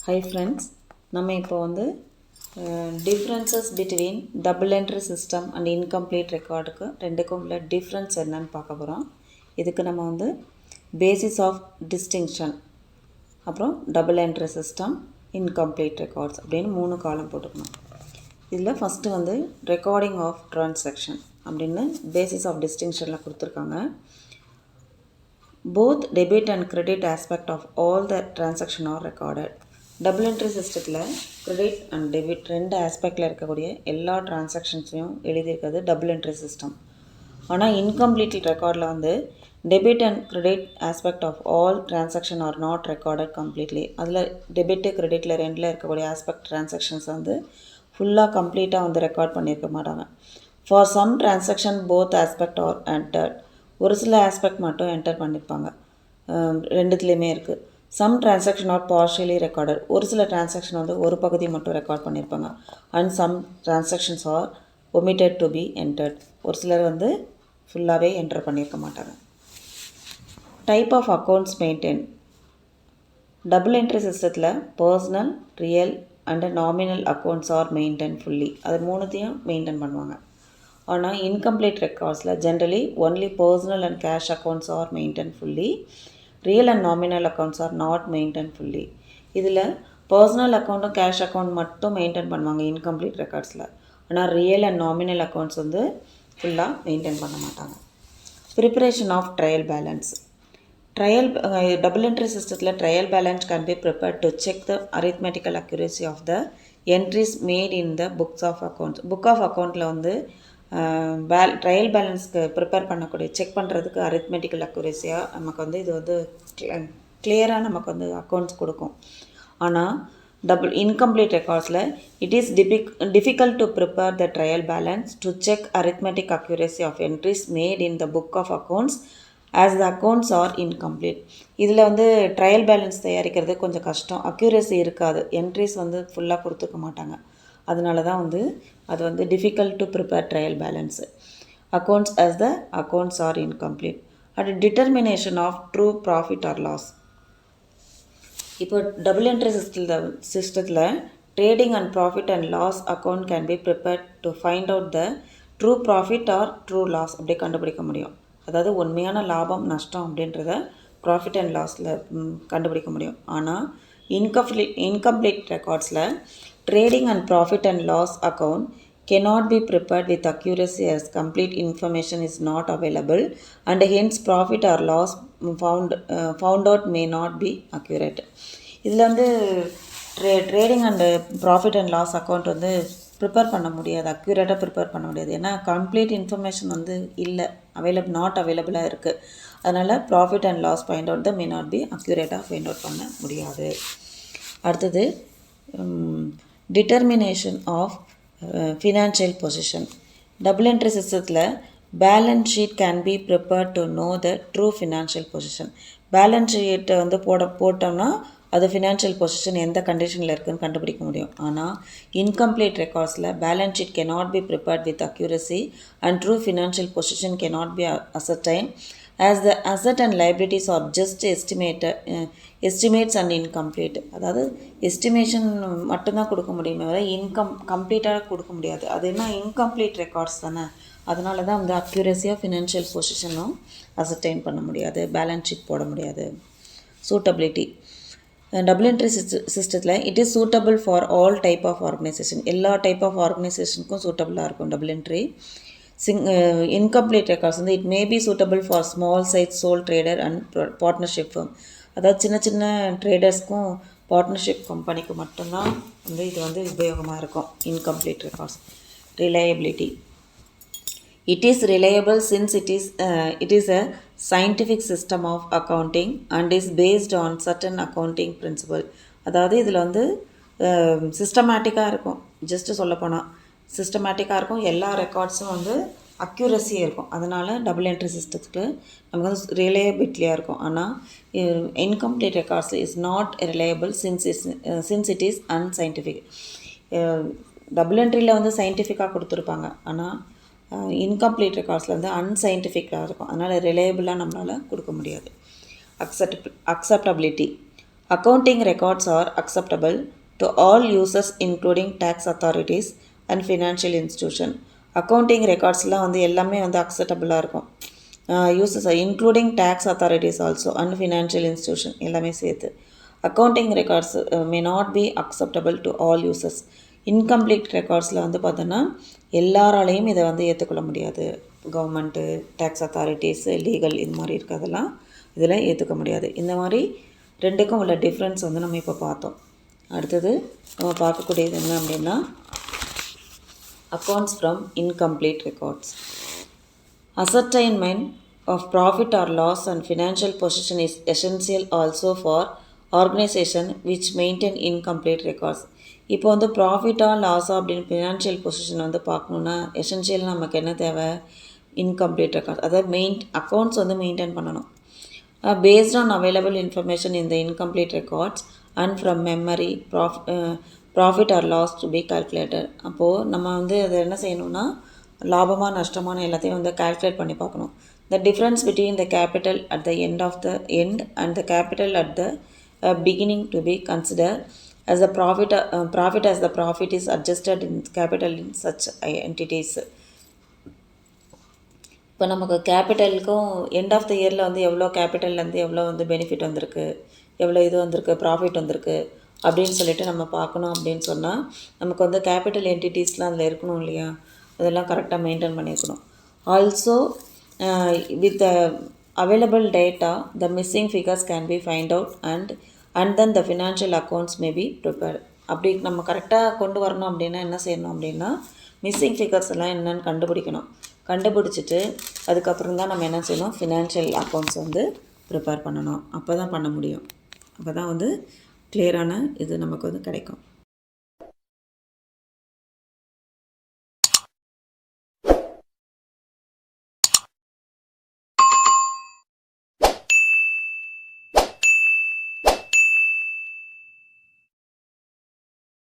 Hi friends, நம்ம இப்போ வந்து differences between double entry system and incomplete recordக்கு ரெண்டுக்கும் உள்ள difference என்னன்னு பார்க்க போகிறோம். இதுக்கு நம்ம வந்து basis of distinction அப்புறம் double entry system, incomplete records அப்படின்னு 3 காலம் போட்டுக்கணும். இதில் ஃபஸ்ட்டு வந்து recording of transaction அப்படின்னு basis of distinctionல கொடுத்துருக்காங்க. Both debit and credit aspect of all the transaction are recorded. Double entry சிஸ்டத்தில் கிரெடிட் அண்ட் டெபிட் ரெண்டு ஆஸ்பெக்டில் இருக்கக்கூடிய எல்லா டிரான்சாக்ஷன்ஸையும் எழுதியிருக்கிறது டபுள் என்ட்ரி சிஸ்டம். ஆனால் இன்கம்ப்ளீட் ரெக்கார்டில் வந்து debit and credit aspect of all transaction are not recorded completely. அதில் டெபிட்டு கிரெடிட்டில் ரெண்டில் இருக்கக்கூடிய ஆஸ்பெக்ட் டிரான்சாக்ஷன்ஸ் வந்து ஃபுல்லாக கம்ப்ளீட்டாக வந்து ரெக்கார்ட் பண்ணியிருக்க மாட்டாங்க. For some transaction both aspect are entered. ஒரு சில ஆஸ்பெக்ட் மட்டும் என்டர் பண்ணியிருப்பாங்க, ரெண்டுத்துலேயுமே இருக்குது. Some transaction are partially recorded. ஒரு சில டிரான்சாக்ஷன் வந்து ஒரு பகுதி மட்டும் ரெக்கார்ட் பண்ணியிருப்பாங்க. And some transactions are omitted to be entered. ஒரு சிலர் வந்து ஃபுல்லாகவே என்டர் பண்ணியிருக்க மாட்டாங்க. Type of accounts maintain. Double entry சிஸ்டத்தில் personal, real and nominal accounts are maintain fully. அது மூணுத்தையும் மெயின்டைன் பண்ணுவாங்க. ஆனால் incomplete ரெக்கார்ட்ஸில் generally only personal and cash accounts are maintain fully. Real and nominal accounts are not maintain fully. இதில் personal அக்கௌண்ட்டும் cash account மட்டும் maintain பண்ணுவாங்க incomplete ரெக்கார்ட்ஸில். ஆனால் ரியல் அண்ட் நாமினல் அக்கௌண்ட்ஸ் வந்து ஃபுல்லாக மெயின்டைன் பண்ண மாட்டாங்க. Preparation of trial balance. Double entry சிஸ்டத்தில் trial balance can be prepared to check the arithmetical accuracy of the entries made in the books of accounts. Book of அக்கௌண்ட்டில் வந்து trial பேலன்ஸ்க்கு prepare பண்ணக்கூடிய check பண்ணுறதுக்கு arithmetical அக்யூரேசியாக நமக்கு வந்து இது வந்து கிளியராக நமக்கு வந்து அக்கௌண்ட்ஸ் கொடுக்கும். ஆனால் இன்கம்ப்ளீட் ரெக்கார்ட்ஸில் it is difficult to prepare the trial balance to check arithmetic accuracy of entries made in the book of accounts as the accounts are incomplete. இதில் வந்து ட்ரையல் பேலன்ஸ் தயாரிக்கிறது கொஞ்சம் கஷ்டம், அக்யூரேசி இருக்காது, என்ட்ரிஸ் வந்து ஃபுல்லாக கொடுத்துக்க மாட்டாங்க. அதனால தான் வந்து அது வந்து difficult to prepare trial balance. Accounts as the accounts are incomplete. At determination of true profit or loss. இப்போ டபுள் என்ட்ரி சிஸ்டத்தில் trading and profit and loss account can be prepared to find out the true profit or true loss அப்படி கண்டுபிடிக்க முடியும். அதாவது உண்மையான லாபம் நஷ்டம் அப்படின்றத ப்ராஃபிட் அண்ட் லாஸில் கண்டுபிடிக்க முடியும். ஆனால் incomplete ரெக்கார்ட்ஸில் trading and profit and loss account cannot be prepared with accuracy as complete information is not available and hence profit or loss found out may not be accurate. இதில் வந்து trading and profit and loss account வந்து prepare பண்ண முடியாது, அக்யூரேட்டாக prepare பண்ண முடியாது. ஏன்னா complete information வந்து இல்லை, நாட் அவைலபிளாக இருக்குது. அதனால் profit and loss find out the may not be அக்யூரேட்டாக ஃபைண்ட் அவுட் பண்ண முடியாது. அடுத்தது determination of financial position. Double entry சிஸ்டத்தில் balance sheet can be prepared to know the true financial position. Balance ஷீட்டை வந்து போட்டோம்னா அது ஃபினான்ஷியல் பொசிஷன் எந்த கண்டிஷனில் இருக்குதுன்னு கண்டுபிடிக்க முடியும். ஆனால் இன்கம்ப்ளீட் ரெக்கார்ட்ஸில் balance sheet cannot be prepared with accuracy and true financial position cannot be ascertained as the asset and liabilities are just estimates and incomplete. அதாவது எஸ்டிமேஷன் மட்டும்தான் கொடுக்க முடியுமே தவிர கம்ப்ளீட்டாக கொடுக்க முடியாது. அது என்ன இன்கம்ப்ளீட் ரெக்கார்ட்ஸ் தானே, அதனால தான் வந்து அக்யூரஸியாக ஃபினான்ஷியல் பொசிஷனும் அசர்டைன் பண்ண முடியாது, பேலன்ஸ் ஷீட் போட முடியாது. சூட்டபிலிட்டி. டபுள் என்ட்ரி சிஸ்டத்தில் it is suitable for all type of organisation. எல்லா டைப் ஆஃப் ஆர்கனைசேஷனுக்கும் சூட்டபிளாக இருக்கும் டபுள் என்ட்ரி. இன்கம்ப்ளீட் ரெக்கார்ட்ஸ் வந்து it may be suitable for small size sole trader and partnership firm. அதாவது சின்ன சின்ன ட்ரேடர்ஸ்க்கும் பார்ட்னர்ஷிப் கம்பெனிக்கு மட்டும்தான் வந்து இது வந்து உபயோகமாக இருக்கும். Incomplete records. Reliability. It is reliable since it is a scientific system of accounting and is based on certain accounting principle. அதாவது இதில் வந்து சிஸ்டமேட்டிக்காக இருக்கும், ஜஸ்ட்டு சொல்லப்போனால் சிஸ்டமேட்டிக்காக இருக்கும், எல்லா ரெக்கார்ட்ஸும் வந்து அக்யூரஸியாக இருக்கும். அதனால் டபுள் என்ட்ரி சிஸ்டத்துக்கு நமக்கு வந்து ரிலையபிலிட்டியாக இருக்கும். ஆனால் incomplete records is not reliable since it is unscientific. Double என்ட்ரியில் வந்து சயின்டிஃபிக்காக கொடுத்துருப்பாங்க, ஆனால் இன்கம்ப்ளீட் ரெக்கார்ட்ஸில் வந்து அன்சைன்டிஃபிக்காக இருக்கும். அதனால் ரிலையபிளாக நம்மளால் கொடுக்க முடியாது. Acceptability. Accounting records are acceptable to all users including tax authorities and financial institution. Accounting recordsலாம் வந்து எல்லாமே வந்து அக்செப்டபுளாக இருக்கும். Uses including tax authorities also and financial institution எல்லாமே சேர்த்து. Accounting records may not be acceptable to all users. Incomplete ரெக்கார்ட்ஸில் வந்து பார்த்தோன்னா எல்லாராலையும் இதை வந்து ஏற்றுக்கொள்ள முடியாது. கவர்மெண்ட்டு, டேக்ஸ் அத்தாரிட்டிஸு, லீகல் இது மாதிரி இருக்கிறதெல்லாம் இதில் ஏற்றுக்க முடியாது. இந்த மாதிரி ரெண்டுக்கும் உள்ள டிஃப்ரென்ஸ் வந்து நம்ம இப்போ பார்த்தோம். அடுத்தது நம்ம பார்க்கக்கூடியது என்ன அப்படின்னா accounts from incomplete records. Ascertainment of profit or loss and financial position is essential also for organization which maintain incomplete records. இப்போ வந்து ப்ராஃபிட்டா லாஸா அப்படின்னு ஃபினான்ஷியல் பொசிஷன் வந்து பார்க்கணுன்னா எசென்ஷியல் நமக்கு என்ன தேவை? Incomplete records. அதாவது அக்கௌண்ட்ஸ் வந்து மெயின்டைன் பண்ணணும். Based on available information in the incomplete records and from memory profit or loss to be calculated. அப்போது நம்ம வந்து அதை என்ன செய்யணும்னா லாபமாக நஷ்டமான எல்லாத்தையும் வந்து கால்குலேட் பண்ணி பார்க்கணும். The difference between the capital at the end of the end and the capital at the beginning to be consider as the profit as the profit is adjusted in capital in such entities. இப்போ நமக்கு கேபிட்டலுக்கும் end of த இயரில் வந்து எவ்வளோ கேபிட்டல்லேருந்து எவ்வளோ வந்து benefit வந்திருக்கு, எவ்வளோ இது வந்திருக்கு, ப்ராஃபிட் வந்திருக்கு அப்படின்னு சொல்லிட்டு நம்ம பார்க்கணும். அப்படின்னு சொன்னால் நமக்கு வந்து கேபிட்டல் என்டிட்டிஸ்லாம் அதில் இருக்கணும் இல்லையா, அதெல்லாம் கரெக்டாக மெயின்டைன் பண்ணியிருக்கணும். Also with the available data the missing figures can be find out and then the financial accounts may be prepared. அப்படி நம்ம கரெக்டாக கொண்டு வரணும் அப்படின்னா என்ன செய்யணும் அப்படின்னா மிஸ்ஸிங் ஃபிகர்ஸ் எல்லாம் என்னென்னு கண்டுபிடிக்கணும். கண்டுபிடிச்சிட்டு அதுக்கப்புறம் தான் நம்ம என்ன செய்யணும், ஃபினான்ஷியல் அக்கௌண்ட்ஸ் வந்து ப்ரிப்பேர் பண்ணணும். அப்போ தான் பண்ண முடியும். அப்போ தான் வந்து கிளியரான இது நமக்கு வந்து கிடைக்கும்.